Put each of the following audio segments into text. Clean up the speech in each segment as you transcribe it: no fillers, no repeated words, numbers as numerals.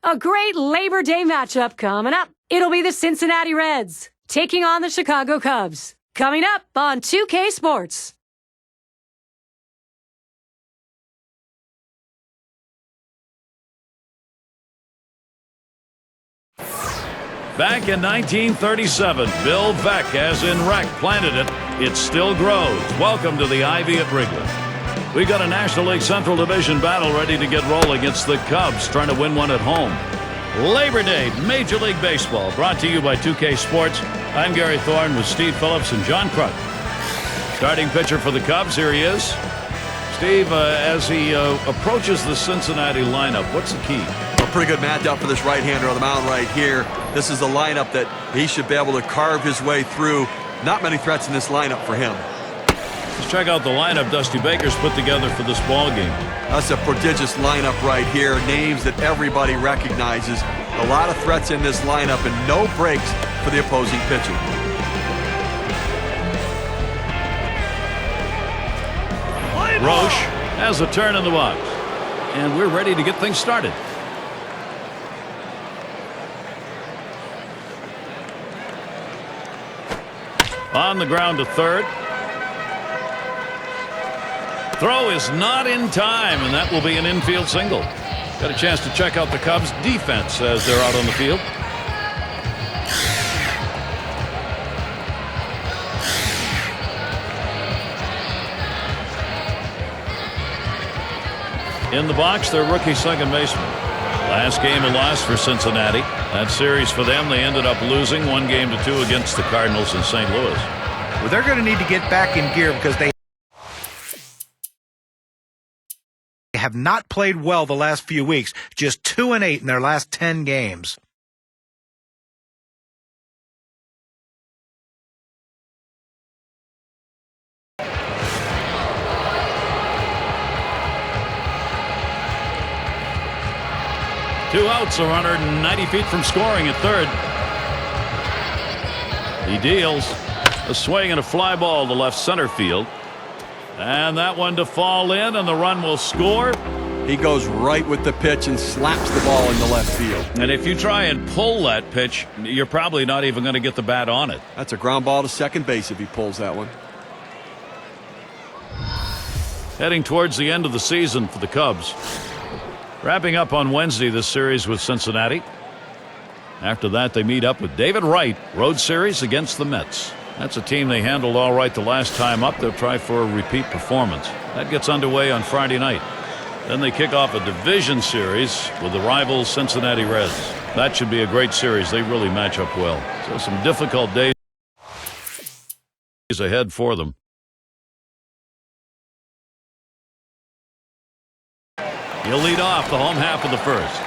A great Labor Day matchup coming up. It'll be the Cincinnati Reds taking on the Chicago Cubs. Coming up on 2K Sports. Back in 1937, Bill Veeck, as in Wreck, planted it. It still grows. Welcome to the Ivy at Wrigley. We've got a National League Central Division battle ready to get rolling. It's the Cubs trying to win one at home. Labor Day, Major League Baseball, brought to you by 2K Sports. I'm Gary Thorne with Steve Phillips and John Kruk. Starting pitcher for the Cubs, here he is. Steve, as he approaches the Cincinnati lineup, what's the key? A pretty good matchup for this right-hander on the mound right here. This is a lineup that he should be able to carve his way through. Not many threats in this lineup for him. Let's check out the lineup Dusty Baker's put together for this ball game. That's a prodigious lineup right here. Names that everybody recognizes. A lot of threats in this lineup and no breaks for the opposing pitcher. Roche has a turn in the box. And we're ready to get things started. On the ground to third. Throw is not in time, and that will be an infield single. Got a chance to check out the Cubs' defense as they're out on the field. In the box, their rookie second baseman. Last game a loss for Cincinnati. That series for them, they ended up losing 1-2 against the Cardinals in St. Louis. Well, they're going to need to get back in gear because they have not played well the last few weeks. Just 2-8 in their last 10 games. Two outs, a runner 90 feet from scoring at third. He deals a swing and a fly ball to left center field. And that one to fall in, and the run will score. He goes right with the pitch and slaps the ball in the left field. And if you try and pull that pitch, you're probably not even going to get the bat on it. That's a ground ball to second base if he pulls that one. Heading towards the end of the season for the Cubs. Wrapping up on Wednesday this series with Cincinnati. After that, they meet up with David Wright. Road series against the Mets. That's a team they handled all right the last time up. They'll try for a repeat performance. That gets underway on Friday night. Then they kick off a division series with the rival Cincinnati Reds. That should be a great series. They really match up well. So some difficult days ahead for them. He'll lead off the home half of the first.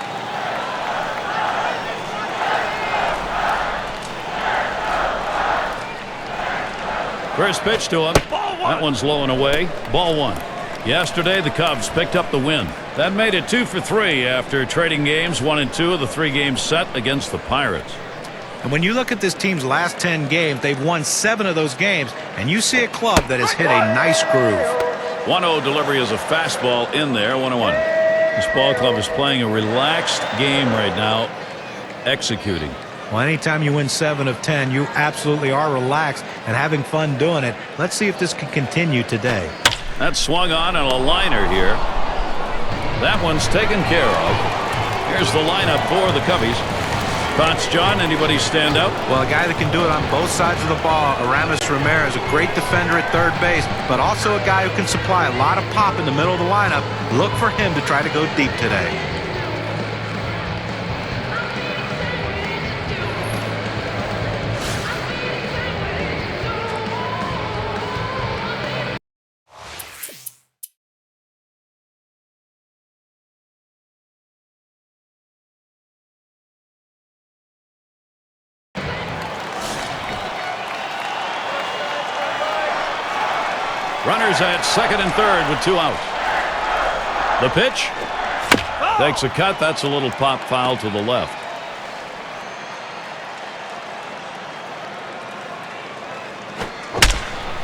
First pitch to him. That one's low and away. Ball one. Yesterday, the Cubs picked up the win. That made it 2 for 3 after trading games 1 and 2 of the 3 games set against the Pirates. And when you look at this team's last 10 games, they've won 7 of those games, and you see a club that has hit a nice groove. 1-0 delivery is a fastball in there. 1-1. This ball club is playing a relaxed game right now, executing. Well, anytime you win 7 of 10, you absolutely are relaxed and having fun doing it. Let's see if this can continue today. That swung on a liner here. That one's taken care of. Here's the lineup for the Cubbies. Thoughts, John? Anybody stand out? Well, a guy that can do it on both sides of the ball. Aramis Ramirez, a great defender at third base, but also a guy who can supply a lot of pop in the middle of the lineup. Look for him to try to go deep today. Runners at second and third with 2 outs. The pitch takes a cut. That's a little pop foul to the left.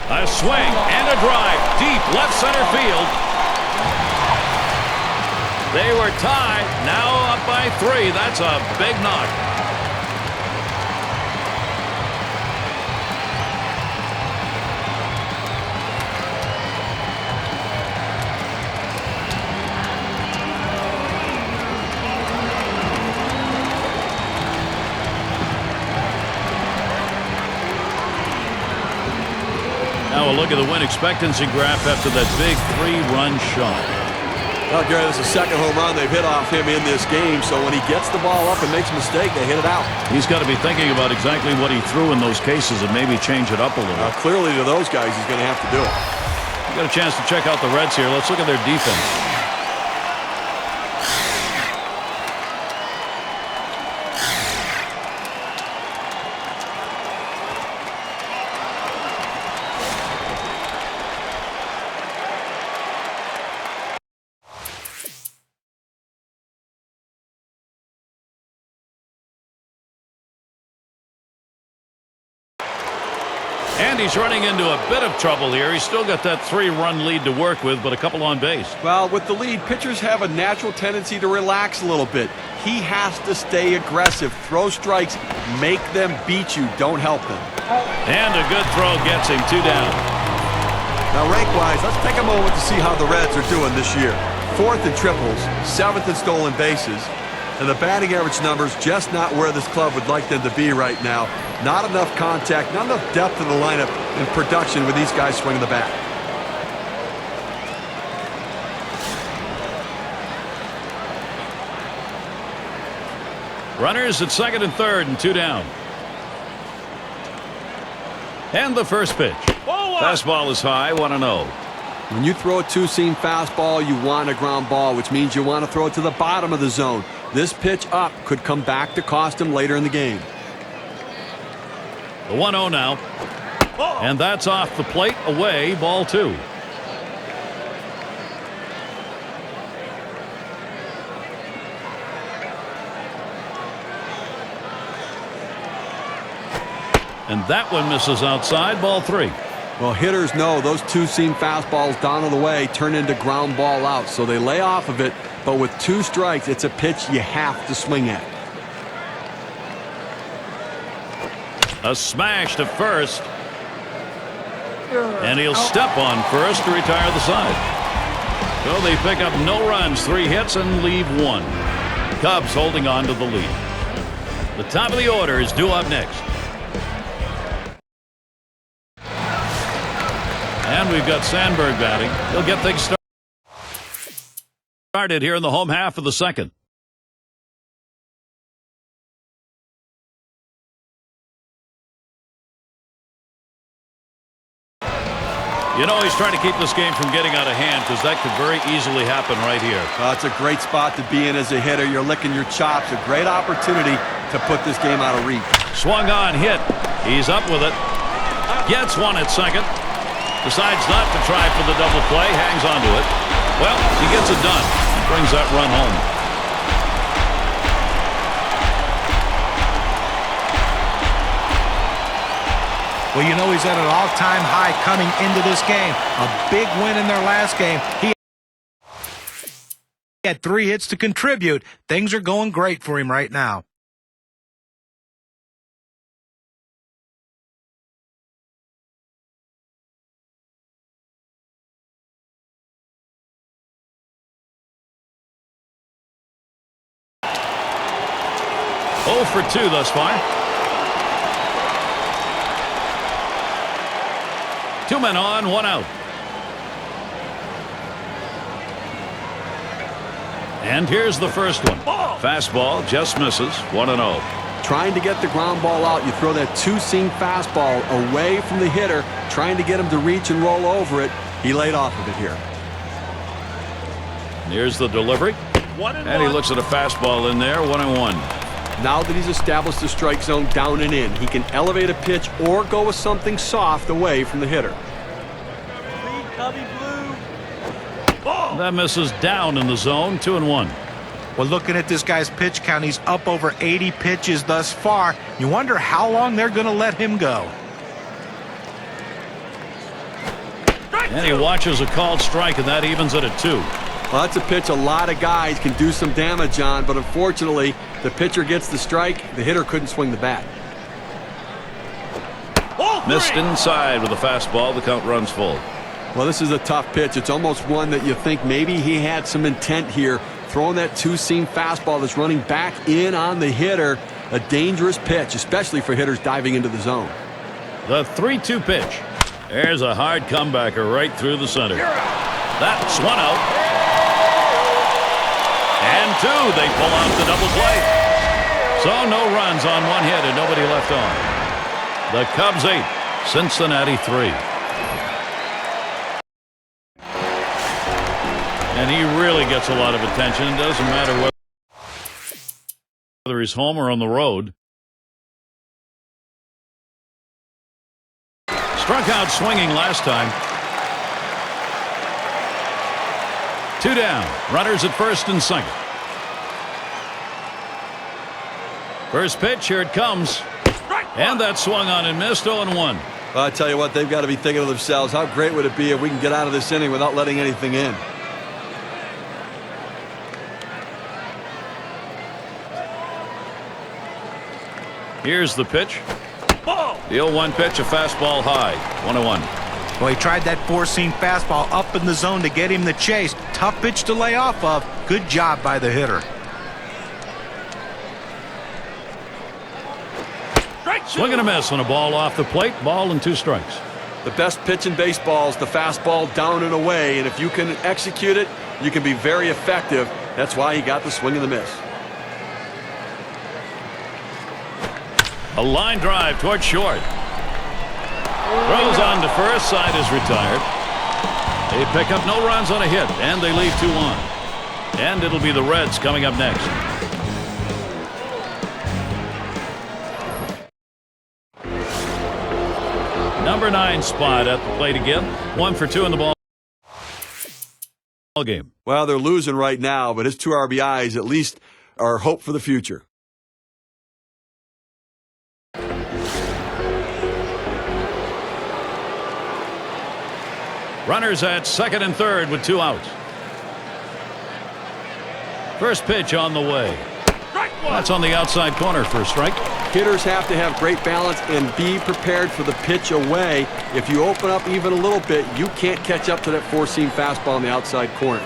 A swing and a drive deep left center field. They were tied. Now up by 3. That's a big knock. Now a look at the win expectancy graph after that big 3-run shot. Well, Gary, this is the second home run they've hit off him in this game, so when he gets the ball up and makes a mistake, they hit it out. He's got to be thinking about exactly what he threw in those cases and maybe change it up a little. Clearly to those guys, he's going to have to do it. We got a chance to check out the Reds here. Let's look at their defense. And he's running into a bit of trouble here. He's still got that 3-run lead to work with, but a couple on base. Well, with the lead, pitchers have a natural tendency to relax a little bit. He has to stay aggressive, throw strikes, make them beat you, don't help them. And a good throw gets him 2 down. Now, rank-wise, let's take a moment to see how the Reds are doing this year. 4th in triples, 7th in stolen bases, and the batting average numbers just not where this club would like them to be right now. Not enough contact, not enough depth in the lineup and production with these guys swinging the bat. Runners at second and third and 2 down. And the first pitch. Fastball is high, 1-0. When you throw a two-seam fastball, you want a ground ball, which means you want to throw it to the bottom of the zone. This pitch up could come back to cost him later in the game. The 1-0 now. And that's off the plate, away, ball 2. And that one misses outside, ball 3. Well, hitters know those two-seam fastballs down and away turn into ground ball out, so they lay off of it, but with 2 strikes, it's a pitch you have to swing at. A smash to first. And he'll step on first to retire the side. So they pick up no runs, 3 hits, and leave 1. Cubs holding on to the lead. The top of the order is due up next. And we've got Sandberg batting. He'll get things started here in the home half of the second. You know, he's trying to keep this game from getting out of hand because that could very easily happen right here. Well, it's a great spot to be in as a hitter. You're licking your chops. A great opportunity to put this game out of reach. Swung on, hit. He's up with it. Gets one at second. Decides not to try for the double play. Hangs on to it. Well, he gets it done. Brings that run home. Well, you know he's at an all-time high coming into this game. A big win in their last game. He had 3 hits to contribute. Things are going great for him right now. Oh for 2 thus far. 2 men on, 1 out. And here's the first one. Fastball just misses, 1-0. Trying to get the ground ball out, you throw that two-seam fastball away from the hitter, trying to get him to reach and roll over it. He laid off of it here. And here's the delivery. And he looks at a fastball in there, 1-1. Now that he's established the strike zone down and in, he can elevate a pitch or go with something soft away from the hitter. That misses down in the zone, 2-1. Well, looking at this guy's pitch count, he's up over 80 pitches thus far. You wonder how long they're going to let him go. And he watches a called strike, and that evens it at 2. Well, that's a pitch a lot of guys can do some damage on, but unfortunately, the pitcher gets the strike. The hitter couldn't swing the bat. Missed inside with a fastball. The count runs full. Well, this is a tough pitch. It's almost one that you think maybe he had some intent here. Throwing that two-seam fastball that's running back in on the hitter. A dangerous pitch, especially for hitters diving into the zone. The 3-2 pitch. There's a hard comebacker right through the center. That's one out. And two. They pull out the double play. So no runs on one hit and nobody left on. The Cubs 8, Cincinnati 3. And he really gets a lot of attention. It doesn't matter whether he's home or on the road. Struck out swinging last time. 2 down. Runners at first and second. First pitch, here it comes. And that swung on and missed. 0-1. Well, I tell you what, they've got to be thinking to themselves, how great would it be if we can get out of this inning without letting anything in? Here's the pitch. The 0-1 pitch, a fastball high. 1-1. Well, he tried that four-seam fastball up in the zone to get him the chase. Tough pitch to lay off of. Good job by the hitter. Swing and a miss on a ball off the plate. Ball and 2 strikes. The best pitch in baseball is the fastball down and away, and if you can execute it, you can be very effective. That's why he got the swing and the miss. A line drive toward short. Throws on to first. Side is retired. They pick up no runs on a hit, and they leave 2 on. And it'll be the Reds coming up next. Number 9 spot at the plate again. 1 for 2 in the ball game. Well, they're losing right now, but his 2 RBIs at least are hope for the future. Runners at second and third with 2 outs. First pitch on the way. That's on the outside corner for a strike. Hitters have to have great balance and be prepared for the pitch away. If you open up even a little bit, you can't catch up to that four-seam fastball on the outside corner.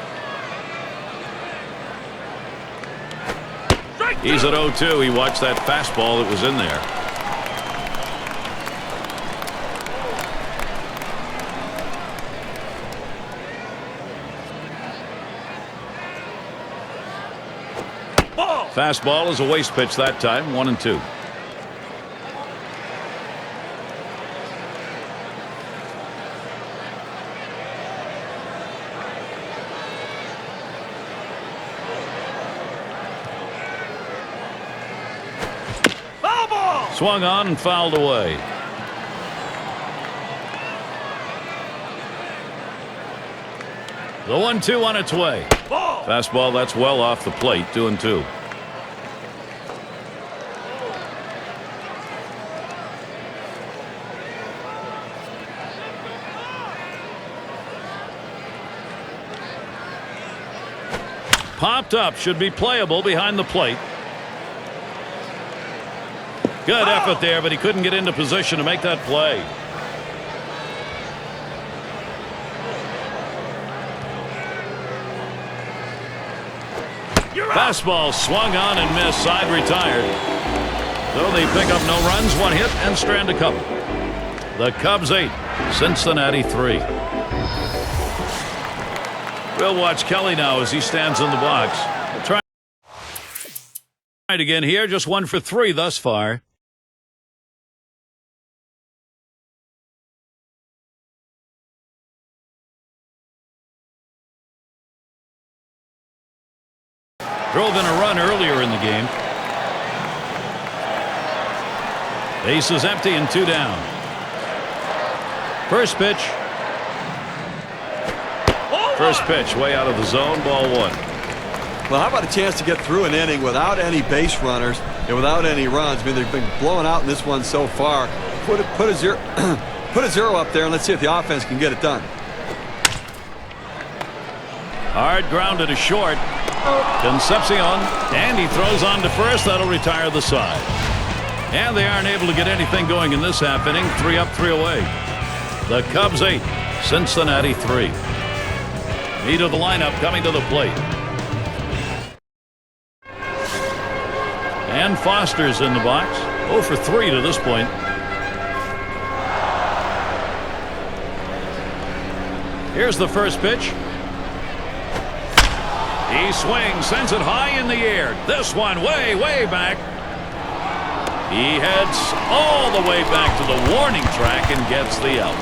He's at 0-2. He watched that fastball that was in there. Fastball is a waste pitch that time. 1-2. Swung on and fouled away. The 1-2 on its way. Fastball that's well off the plate. 2-2. Popped up, should be playable behind the plate. Good effort there, but he couldn't get into position to make that play. Fastball swung on and missed, side retired. So they pick up no runs, 1 hit, and strand a couple. The Cubs 8, Cincinnati 3. We'll watch Kelly now as he stands in the box. Try it again here, just 1 for 3 thus far. Drove in a run earlier in the game. Base is empty and 2 down. First pitch. First pitch way out of the zone, ball 1. Well, how about a chance to get through an inning without any base runners and without any runs? I mean, they've been blowing out in this one so far. Put a zero put a 0 up there and let's see if the offense can get it done. Hard grounded to short. Concepcion, and he throws on to first. That'll retire the side. And they aren't able to get anything going in this half inning. 3 up, 3 away. The Cubs 8, Cincinnati 3. Meat of the lineup coming to the plate. And Foster's in the box. 0 for 3 to this point. Here's the first pitch. He swings, sends it high in the air. This one way, way back. He heads all the way back to the warning track and gets the out.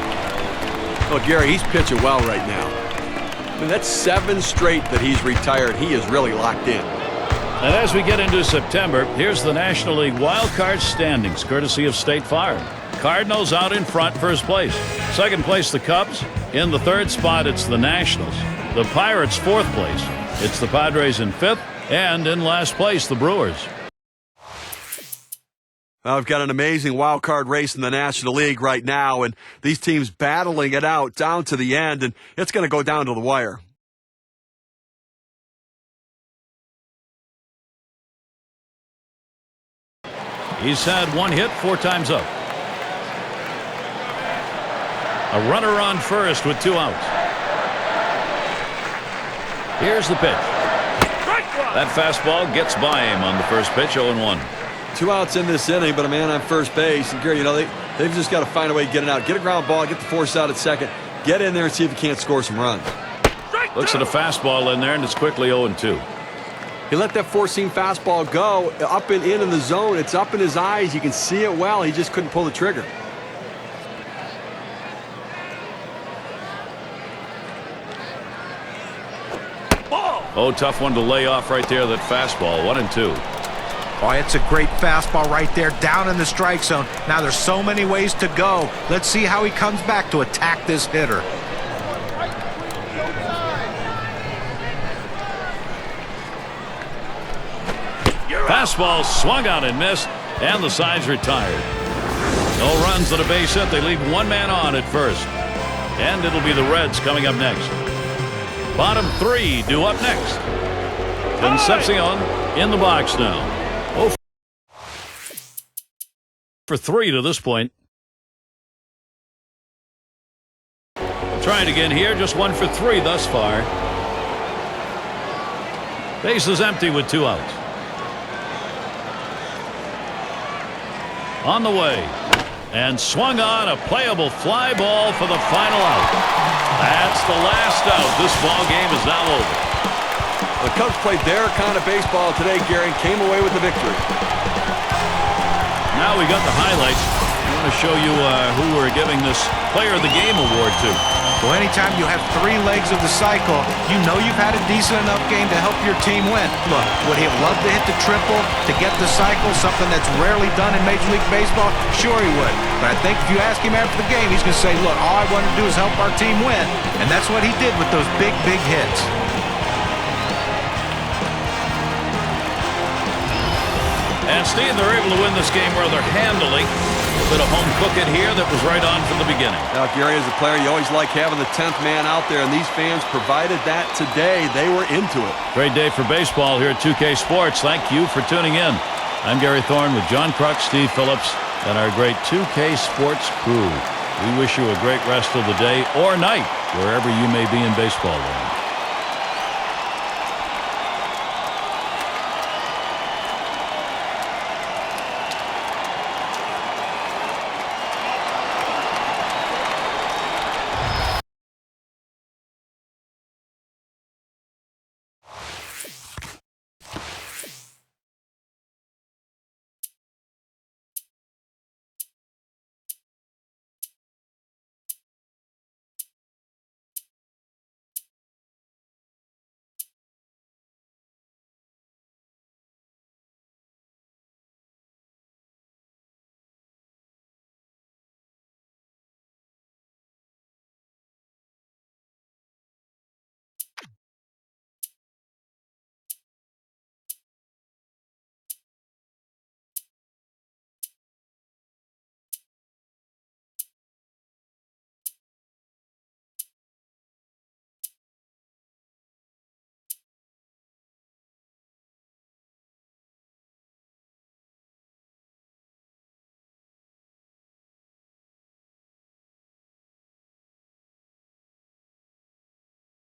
Well, Gary, he's pitching well right now. I mean, that's 7 straight that he's retired. He is really locked in. And as we get into September, here's the National League wild card standings, courtesy of State Farm. Cardinals out in front, first place. Second place, the Cubs. In the third spot, it's the Nationals. The Pirates, fourth place. It's the Padres in fifth. And in last place, the Brewers. Well, we've got an amazing wild card race in the National League right now, and these teams battling it out down to the end, and it's going to go down to the wire. He's had 1 hit 4 times up. A runner on first with 2 outs. Here's the pitch. That fastball gets by him on the first pitch, 0-1. 2 outs in this inning, but a man on first base. And Gary, you know, they've just got to find a way to get it out. Get a ground ball, get the force out at second. Get in there and see if you can't score some runs. Looks at a fastball in there, and it's quickly 0-2. He let that 4-seam fastball go up and in the zone. It's up in his eyes. You can see it well. He just couldn't pull the trigger. Oh, tough one to lay off right there, that fastball. 1-2. Oh, it's a great fastball right there, down in the strike zone. Now there's so many ways to go. Let's see how he comes back to attack this hitter. Fastball swung on and missed, and the side's retired. No runs at a base hit. They leave 1 man on at first. And it'll be the Reds coming up next. Bottom 3 due up next. Concepcion in the box now. 0 for 3 to this point. Trying again here, just 1 for 3 thus far. Base is empty with 2 outs. On the way. And swung on, a playable fly ball for the final out. That's the last out. This ball game is now over. The Cubs played their kind of baseball today, Gary, and came away with the victory. Now we got the highlights. I want to show you who we're giving this Player of the Game award to. Well, anytime you have 3 legs of the cycle, you know you've had a decent enough game to help your team win. Look, would he have loved to hit the triple to get the cycle, something that's rarely done in Major League Baseball? Sure he would. But I think if you ask him after the game, he's going to say, look, all I wanted to do is help our team win. And that's what he did with those big, big hits. And Steve, they're able to win this game rather handily. A bit of home cooking here that was right on from the beginning. Now, Gary, as a player, you always like having the 10th man out there, and these fans provided that today. They were into it. Great day for baseball here at 2K Sports. Thank you for tuning in. I'm Gary Thorne with John Crux, Steve Phillips, and our great 2K Sports crew. We wish you a great rest of the day or night, wherever you may be in baseball land.